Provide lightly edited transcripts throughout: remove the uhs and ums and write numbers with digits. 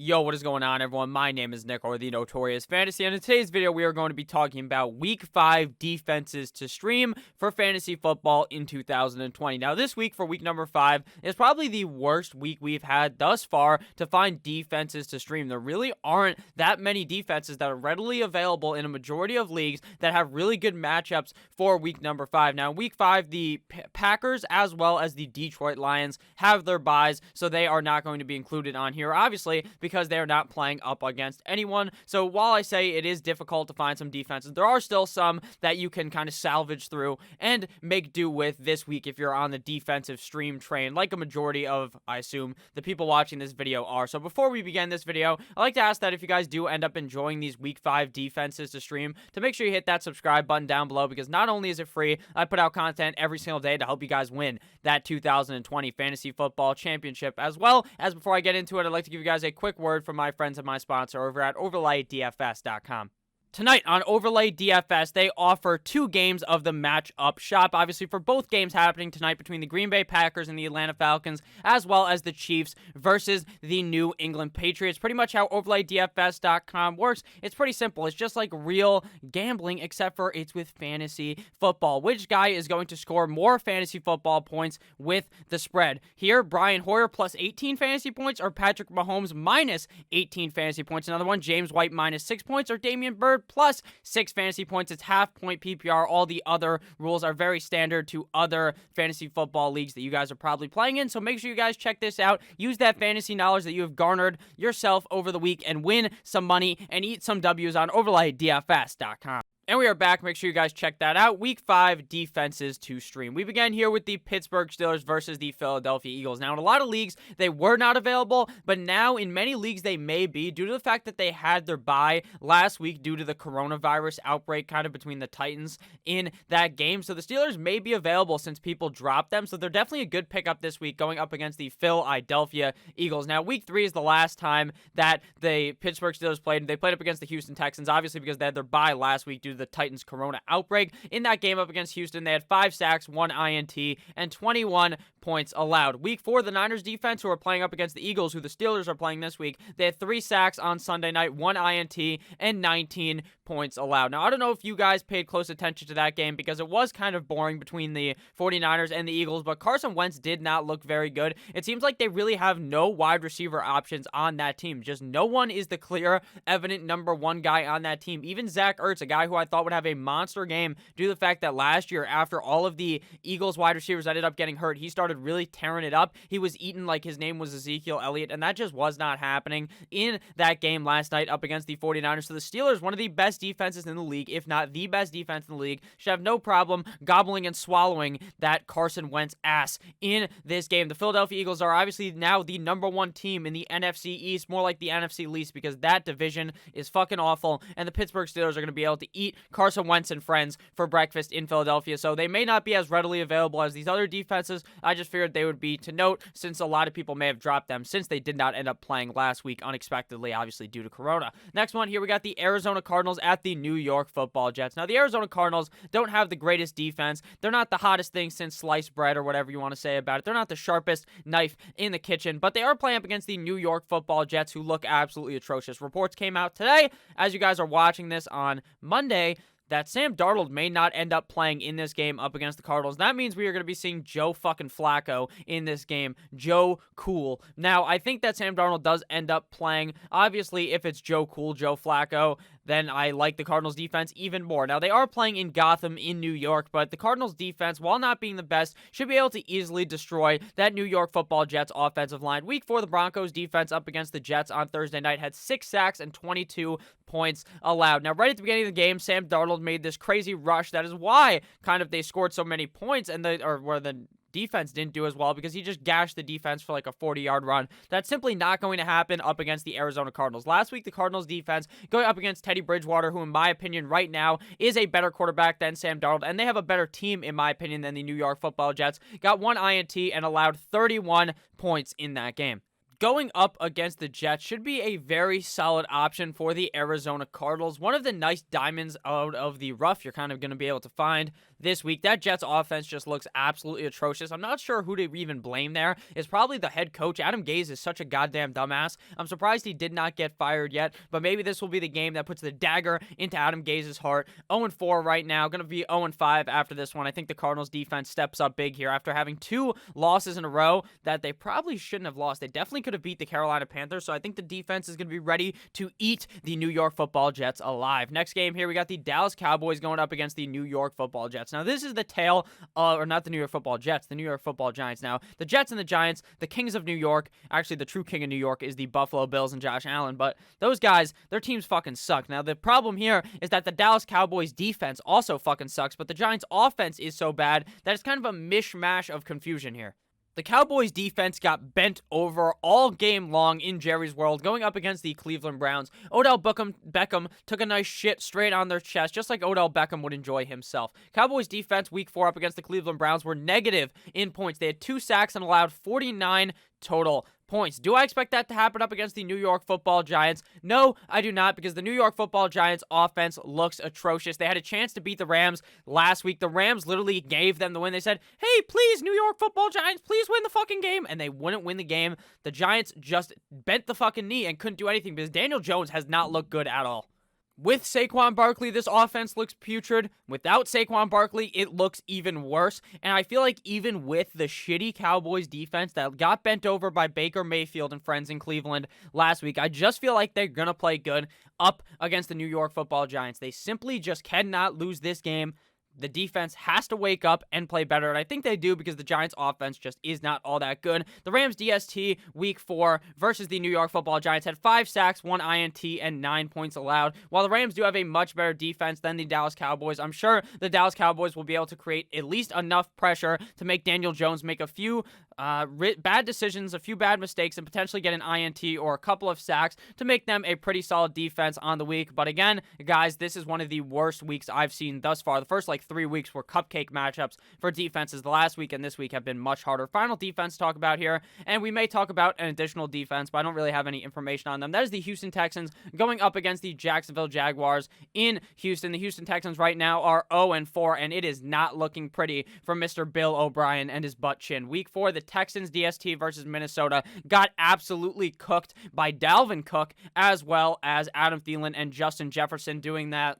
Yo, what is going on, everyone? My name is Nick, or the Notorious Fantasy, and in today's video, we are going to be talking about Week 5 defenses to stream for fantasy football in 2020. Now, this week, for week number 5, is probably the worst week we've had thus far to find defenses to stream. There really aren't that many defenses that are readily available in a majority of leagues that have really good matchups for week number 5. Now, week 5, the Packers as well as the Detroit Lions have their byes, so they are not going to be included on here, obviously, because they are not playing up against anyone. So while I say it is difficult to find some defenses, there are still some that you can kind of salvage through and make do with this week if you're on the defensive stream train, like a majority of, I assume, the people watching this video are. So before we begin this video, I'd like to ask that if you guys do end up enjoying these week 5 defenses to stream, to make sure you hit that subscribe button down below, because not only is it free, I put out content every single day to help you guys win that 2020 Fantasy Football Championship. As well as, before I get into it, I'd like to give you guys a quick word from my friends and my sponsor over at overlaydfs.com. Tonight on Overlay DFS, they offer 2 games of the match-up shop, obviously for both games happening tonight between the Green Bay Packers and the Atlanta Falcons, as well as the Chiefs versus the New England Patriots. Pretty much how OverlayDFS.com works, it's pretty simple. It's just like real gambling, except for it's with fantasy football. Which guy is going to score more fantasy football points with the spread? Here, Brian Hoyer plus 18 fantasy points, or Patrick Mahomes minus 18 fantasy points. Another one, James White minus 6 points, or Damian Bird plus 6 fantasy points. It's half-point PPR. All the other rules are very standard to other fantasy football leagues that you guys are probably playing in, so make sure you guys check this out. Use that fantasy knowledge that you have garnered yourself over the week and win some money and eat some W's on OverlayDFS.com. And we are back. Make sure you guys check that out. Week 5 defenses to stream. We began here with the Pittsburgh Steelers versus the Philadelphia Eagles. Now, in a lot of leagues, they were not available, but now in many leagues, they may be due to the fact that they had their bye last week due to the coronavirus outbreak kind of between the Titans in that game. So the Steelers may be available since people dropped them. So they're definitely a good pickup this week going up against the Philadelphia Eagles. Now, week 3 is the last time that the Pittsburgh Steelers played. They played up against the Houston Texans, obviously because they had their bye last week due to the Titans corona outbreak. In that game up against Houston, they had 5 sacks, 1 INT, and 21 points allowed. Week 4, the Niners defense, who are playing up against the Eagles, who the Steelers are playing this week, they had 3 sacks on Sunday night, 1 INT, and 19 points allowed. Now, I don't know if you guys paid close attention to that game because it was kind of boring between the 49ers and the Eagles, but Carson Wentz did not look very good. It seems like they really have no wide receiver options on that team. Just no one is the clear, evident number 1 guy on that team. Even Zach Ertz, a guy who I thought would have a monster game due to the fact that last year, after all of the Eagles wide receivers ended up getting hurt, he started really tearing it up. He was eaten like his name was Ezekiel Elliott, and that just was not happening in that game last night up against the 49ers. So the Steelers, one of the best defenses in the league, if not the best defense in the league, should have no problem gobbling and swallowing that Carson Wentz ass in this game. The Philadelphia Eagles are obviously now the number 1 team in the NFC East, more like the NFC least, because that division is fucking awful, and the Pittsburgh Steelers are going to be able to eat Carson Wentz and friends for breakfast in Philadelphia, so they may not be as readily available as these other defenses. I just figured they would be to note, since a lot of people may have dropped them since they did not end up playing last week unexpectedly, obviously due to Corona. Next one here, we got the Arizona Cardinals at the New York Football Jets. Now, the Arizona Cardinals don't have the greatest defense. They're not the hottest thing since sliced bread or whatever you want to say about it. They're not the sharpest knife in the kitchen, but they are playing up against the New York Football Jets, who look absolutely atrocious. Reports came out today, as you guys are watching this on Monday, that Sam Darnold may not end up playing in this game up against the Cardinals. That means we are going to be seeing Joe fucking Flacco in this game. Joe Cool. Now, I think that Sam Darnold does end up playing. Obviously, if it's Joe Cool, Joe Flacco, then I like the Cardinals defense even more. Now, they are playing in Gotham in New York, but the Cardinals defense, while not being the best, should be able to easily destroy that New York Football Jets offensive line. Week 4, the Broncos defense up against the Jets on Thursday night had 6 sacks and 22 points allowed. Now, right at the beginning of the game, Sam Darnold made this crazy rush. That is why kind of they scored so many points, and where the defense didn't do as well, because he just gashed the defense for like a 40-yard run. That's simply not going to happen up against the Arizona Cardinals. Last week, the Cardinals defense going up against Teddy Bridgewater, who in my opinion right now is a better quarterback than Sam Darnold, and they have a better team in my opinion than the New York Football Jets. Got 1 INT and allowed 31 points in that game. going up against the Jets should be a very solid option for the Arizona Cardinals. One of the nice diamonds out of the rough you're kind of going to be able to find this week. That Jets offense just looks absolutely atrocious. I'm not sure who to even blame there. It's probably the head coach. Adam Gase is such a goddamn dumbass. I'm surprised he did not get fired yet, but maybe this will be the game that puts the dagger into Adam Gase's heart. 0-4 right now. Going to be 0-5 after this one. I think the Cardinals defense steps up big here after having 2 losses in a row that they probably shouldn't have lost. They definitely could have beat the Carolina Panthers, so I think the defense is going to be ready to eat the New York Football Jets alive. Next game here, we got the Dallas Cowboys going up against the New York Football Jets. Now, this is the tale of, or not the New York Football Jets, the New York Football Giants. Now, the Jets and the Giants, the kings of New York, actually the true king of New York is the Buffalo Bills and Josh Allen, but those guys, their teams fucking suck. Now, the problem here is that the Dallas Cowboys defense also fucking sucks, but the Giants offense is so bad that it's kind of a mishmash of confusion here. The Cowboys defense got bent over all game long in Jerry's World going up against the Cleveland Browns. Odell Beckham took a nice shit straight on their chest, just like Odell Beckham would enjoy himself. Cowboys defense week 4 up against the Cleveland Browns were negative in points. They had 2 sacks and allowed 49 total points. Do I expect that to happen up against the New York Football Giants? No, I do not, because the New York Football Giants offense looks atrocious. They had a chance to beat the Rams last week. The Rams literally gave them the win. They said, hey, please, New York Football Giants, please win the fucking game. And they wouldn't win the game. The Giants just bent the fucking knee and couldn't do anything because Daniel Jones has not looked good at all. With Saquon Barkley, this offense looks putrid. Without Saquon Barkley, it looks even worse. And I feel like even with the shitty Cowboys defense that got bent over by Baker Mayfield and friends in Cleveland last week, I just feel like they're going to play good up against the New York Football Giants. They simply just cannot lose this game. The defense has to wake up and play better, and I think they do because the Giants' offense just is not all that good. The Rams DST week 4 versus the New York Football Giants had 5 sacks, 1 INT, and 9 points allowed. While the Rams do have a much better defense than the Dallas Cowboys, I'm sure the Dallas Cowboys will be able to create at least enough pressure to make Daniel Jones make a few bad decisions, a few bad mistakes, and potentially get an INT or a couple of sacks to make them a pretty solid defense on the week. But again, guys, this is one of the worst weeks I've seen thus far. The first 3 weeks were cupcake matchups for defenses. The last week and this week have been much harder. Final defense to talk about here, and we may talk about an additional defense, but I don't really have any information on them. That is the Houston Texans going up against the Jacksonville Jaguars in Houston. The Houston Texans right now are 0-4, and it is not looking pretty for Mr. Bill O'Brien and his butt chin. Week 4, the Texans DST versus Minnesota got absolutely cooked by Dalvin Cook as well as Adam Thielen and Justin Jefferson doing that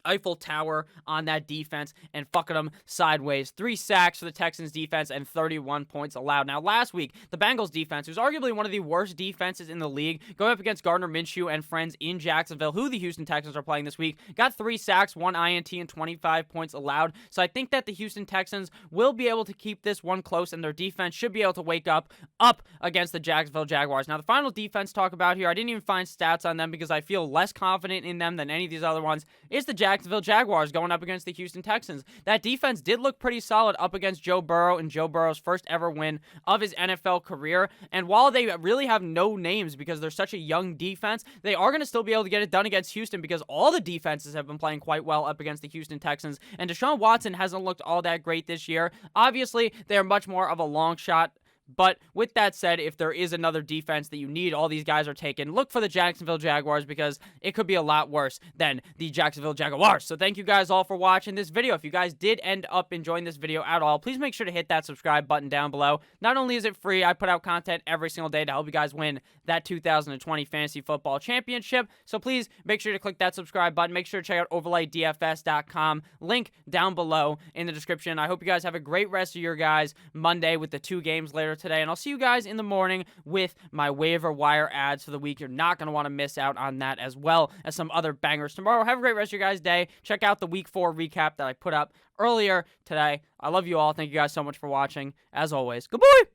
Eiffel Tower on that defense and fucking them sideways. 3 sacks for the Texans defense and 31 points allowed. Now, last week, the Bengals defense, who's arguably one of the worst defenses in the league, going up against Gardner Minshew and friends in Jacksonville, who the Houston Texans are playing this week, got 3 sacks, 1 INT, and 25 points allowed. So I think that the Houston Texans will be able to keep this one close, and their defense should be able to wake up against the Jacksonville Jaguars. Now, the final defense talk about here, I didn't even find stats on them because I feel less confident in them than any of these other ones, is the Jacksonville Jaguars going up against the Houston Texans. That defense did look pretty solid up against Joe Burrow and Joe Burrow's first ever win of his NFL career. And while they really have no names because they're such a young defense, they are going to still be able to get it done against Houston because all the defenses have been playing quite well up against the Houston Texans. And Deshaun Watson hasn't looked all that great this year. Obviously, they're much more of a long shot. But with that said, if there is another defense that you need, all these guys are taken, look for the Jacksonville Jaguars because it could be a lot worse than the Jacksonville Jaguars. So thank you guys all for watching this video. If you guys did end up enjoying this video at all, please make sure to hit that subscribe button down below. Not only is it free, I put out content every single day to help you guys win that 2020 Fantasy Football Championship. So please make sure to click that subscribe button. Make sure to check out overlaydfs.com. Link down below in the description. I hope you guys have a great rest of your guys' Monday with the 2 games later today, and I'll see you guys in the morning with my waiver wire ads for the week. You're not going to want to miss out on that, as well as some other bangers tomorrow. Have a great rest of your guys' day. Check out the week 4 recap that I put up earlier today. I love you all. Thank you guys so much for watching. As always, goodbye.